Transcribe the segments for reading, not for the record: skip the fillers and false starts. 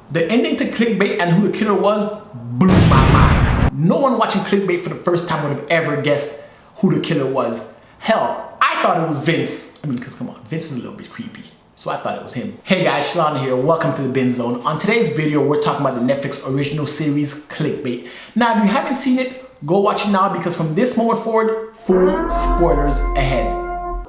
The ending to Clickbait and who the killer was blew my mind. No one watching Clickbait for the first time would have ever guessed who the killer was. Hell, I thought it was Vince. I mean, because come on, Vince was a little bit creepy. So I thought it was him. Hey guys, Shalon here. Welcome to the Bin Zone. On today's video, we're talking about the Netflix original series, Clickbait. Now, if you haven't seen it, go watch it now because from this moment forward, full spoilers ahead.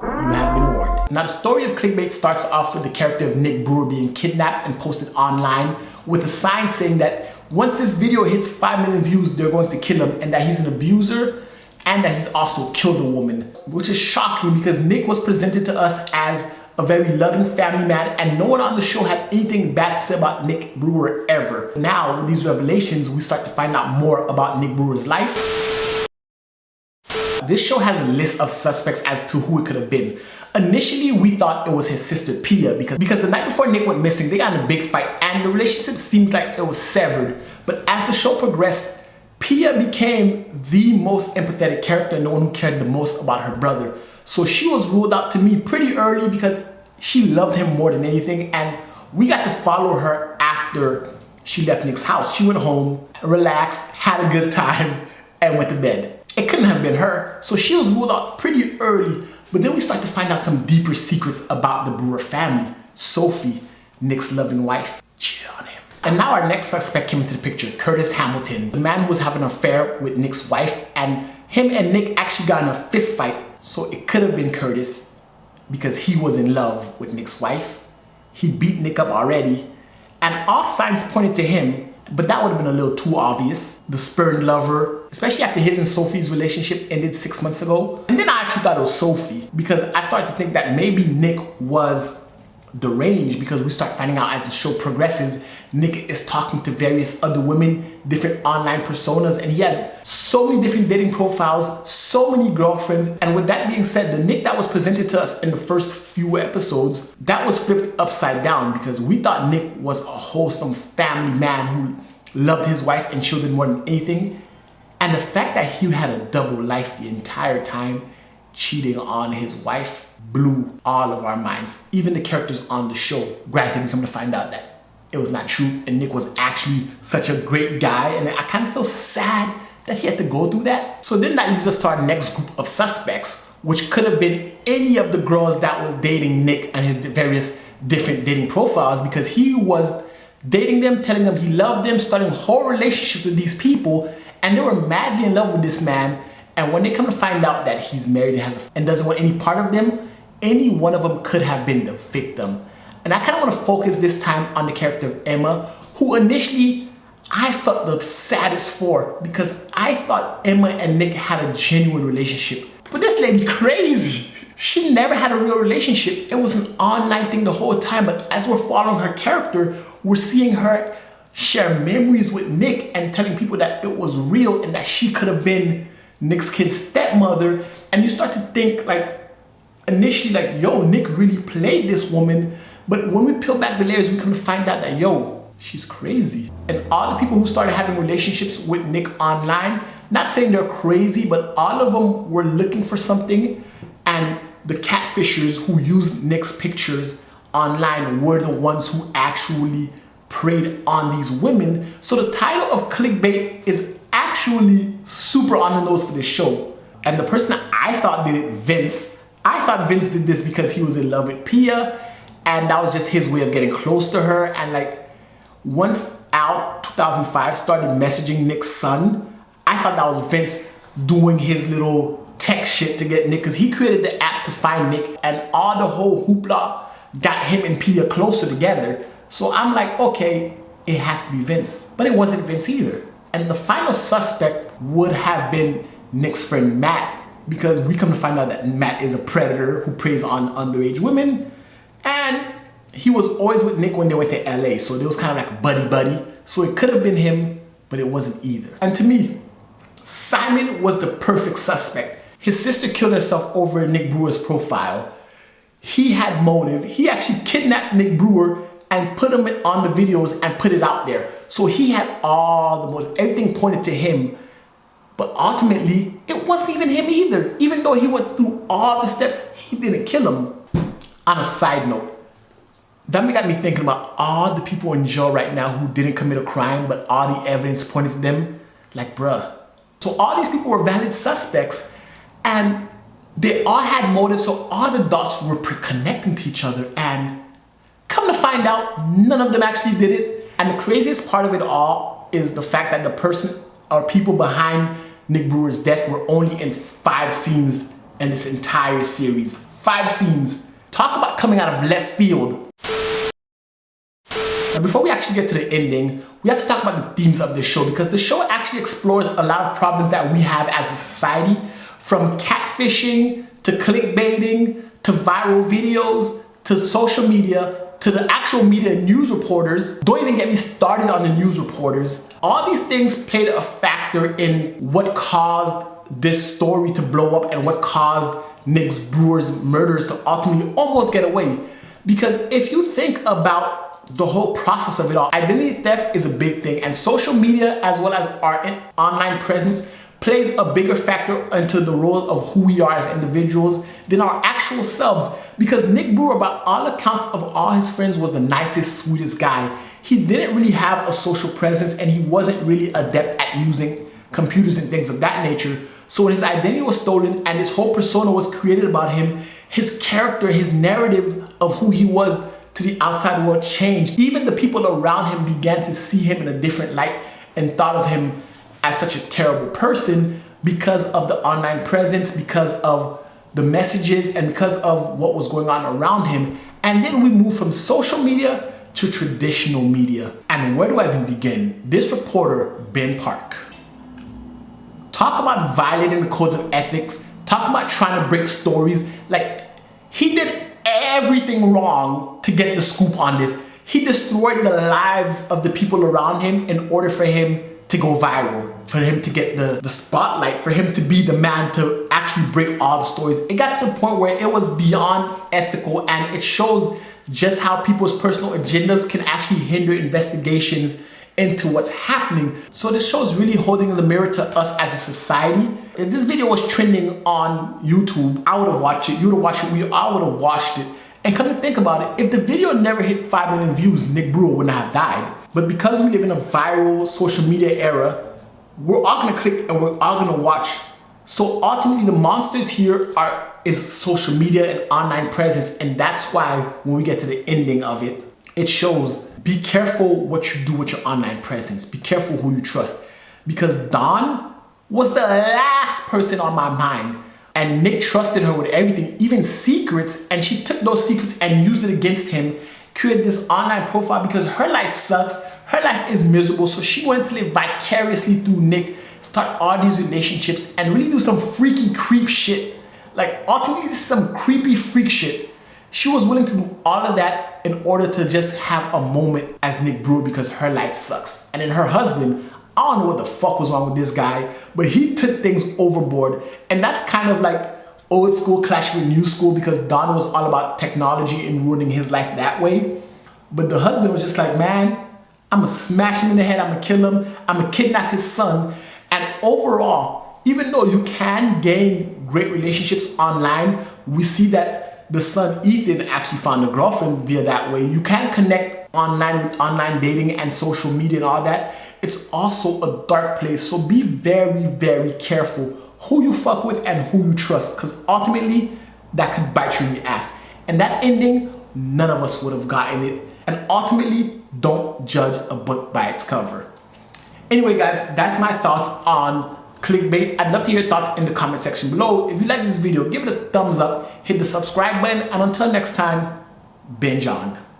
You have been warned. Now, the story of Clickbait starts off with the character of Nick Brewer being kidnapped and posted online with a sign saying that once this video hits 5 million views, they're going to kill him and that he's an abuser and that he's also killed a woman, which is shocking because Nick was presented to us as a very loving family man, and no one on the show had anything bad to say about Nick Brewer ever. Now, with these revelations, we start to find out more about Nick Brewer's life. This show has a list of suspects as to who it could have been. Initially, we thought it was his sister Pia because the night before Nick went missing, they got in a big fight and the relationship seemed like it was severed. But as the show progressed, Pia became the most empathetic character and the one who cared the most about her brother. So she was ruled out to me pretty early because she loved him more than anything, and we got to follow her after she left Nick's house. She went home, relaxed, had a good time, and went to bed. It couldn't have been her, so she was ruled out pretty early, but then we start to find out some deeper secrets about the Brewer family. Sophie, Nick's loving wife, cheated on him. And now our next suspect came into the picture, Curtis Hamilton, the man who was having an affair with Nick's wife, and him and Nick actually got in a fist fight. So it could have been Curtis because he was in love with Nick's wife. He beat Nick up already and all signs pointed to him, but that would have been a little too obvious. The spurned lover, especially after his and Sophie's relationship ended 6 months ago. And then I actually thought it was Sophie because I started to think that maybe Nick was deranged because we start finding out as the show progresses, Nick is talking to various other women, different online personas, and he had so many different dating profiles, so many girlfriends. And with that being said, the Nick that was presented to us in the first few episodes, that was flipped upside down because we thought Nick was a wholesome family man who loved his wife and children more than anything. And the fact that he had a double life the entire time, cheating on his wife, blew all of our minds. Even the characters on the show. Granted, we come to find out that it was not true and Nick was actually such a great guy, and I kind of feel sad that he had to go through that. So then that leads us to our next group of suspects, which could have been any of the girls that was dating Nick and his various different dating profiles, because he was dating them, telling them he loved them, starting whole relationships with these people, and they were madly in love with this man. And when they come to find out that he's married and doesn't want any part of them, any one of them could have been the victim. And I kind of want to focus this time on the character of Emma, who initially I felt the saddest for because I thought Emma and Nick had a genuine relationship. But this lady crazy. She never had a real relationship. It was an online thing the whole time. But as we're following her character, we're seeing her share memories with Nick and telling people that it was real and that she could have been Nick's kid's stepmother. And you start to think like, initially like, yo, Nick really played this woman. But when we peel back the layers, we come to find out that, yo, she's crazy. And all the people who started having relationships with Nick online, not saying they're crazy, but all of them were looking for something. And the catfishers who used Nick's pictures online were the ones who actually preyed on these women. So the title of Clickbait is actually super on the nose for this show. And the person that I thought did it, Vince, I thought Vince did this because he was in love with Pia and that was just his way of getting close to her. And like once Out 2005 started messaging Nick's son, I thought that was Vince doing his little tech shit to get Nick, because he created the app to find Nick and all the whole hoopla got him and Pia closer together. So I'm like, okay, it has to be Vince. But it wasn't Vince either. And the final suspect would have been Nick's friend Matt, because we come to find out that Matt is a predator who preys on underage women, and he was always with Nick when they went to LA, so they was kind of like buddy-buddy. So it could have been him, but it wasn't either. And to me, Simon was the perfect suspect. His sister killed herself over Nick Brewer's profile. He had motive. He actually kidnapped Nick Brewer and put him on the videos and put it out there. So he had all the motive. Everything pointed to him. But ultimately, it wasn't even him either. Even though he went through all the steps, he didn't kill him. On a side note, That got me thinking about all the people in jail right now who didn't commit a crime, but all the evidence pointed to them. Like, bruh. So all these people were valid suspects, and they all had motives, so all the dots were connecting to each other, and come to find out, none of them actually did it. And the craziest part of it all is the fact that the person or people behind Nick Brewer's death were only in 5 scenes in this entire series. 5 scenes. Talk about coming out of left field. Now, before we actually get to the ending, we have to talk about the themes of this show, because the show actually explores a lot of problems that we have as a society, from catfishing to clickbaiting to viral videos to social media to the actual media and news reporters. Don't even get me started on the news reporters. All these things played a factor in what caused this story to blow up and what caused Nick Brewer's murders to ultimately almost get away. Because if you think about the whole process of it all, identity theft is a big thing, and social media as well as our online presence plays a bigger factor into the role of who we are as individuals than our actual selves. Because Nick Brewer, by all accounts of all his friends, was the nicest, sweetest guy. He didn't really have a social presence, and he wasn't really adept at using computers and things of that nature. So when his identity was stolen and this whole persona was created about him, his character, his narrative of who he was to the outside world changed. Even the people around him began to see him in a different light and thought of him as such a terrible person because of the online presence, because of the messages, and because of what was going on around him. And then we move from social media to traditional media. And where do I even begin? This reporter, Ben Park. Talk about violating the codes of ethics. Talk about trying to break stories. Like, he did everything wrong to get the scoop on this. He destroyed the lives of the people around him in order for him to go viral, for him to get the spotlight, for him to be the man to actually break all the stories. It got to the point where it was beyond ethical, and it shows just how people's personal agendas can actually hinder investigations into what's happening. So this show is really holding the mirror to us as a society. If this video was trending on YouTube, I would have watched it, you would have watched it, we all would have watched it. And come to think about it, if the video never hit 5 million views, Nick Brewer would not have died. But because we live in a viral social media era, we're all gonna click and we're all gonna watch. So ultimately the monsters here is social media and online presence, and that's why when we get to the ending of it, it shows, be careful what you do with your online presence. Be careful who you trust. Because Dawn was the last person on my mind, and Nick trusted her with everything, even secrets, and she took those secrets and used it against him, created this online profile because her life sucks, her life is miserable, so she wanted to live vicariously through Nick, start all these relationships, and really do some freaky creep shit. Like, ultimately, this is some creepy freak shit. She was willing to do all of that in order to just have a moment as Nick Brewer because her life sucks. And then her husband, I don't know what the fuck was wrong with this guy, but he took things overboard. And that's kind of like old school clashing with new school, because Don was all about technology and ruining his life that way. But the husband was just like, man, I'm gonna smash him in the head, I'm gonna kill him, I'm gonna kidnap his son. And overall, even though you can gain great relationships online, we see that the son Ethan actually found a girlfriend via that way. You can connect online with online dating and social media and all that. It's also a dark place, so be very, very careful who you fuck with and who you trust, because ultimately that could bite you in the ass. And that ending, none of us would have gotten it. And ultimately, don't judge a book by its cover. Anyway guys, that's my thoughts on Clickbait. I'd love to hear your thoughts in the comment section below. If you like this video, give it a thumbs up, hit the subscribe button, and until next time, binge on.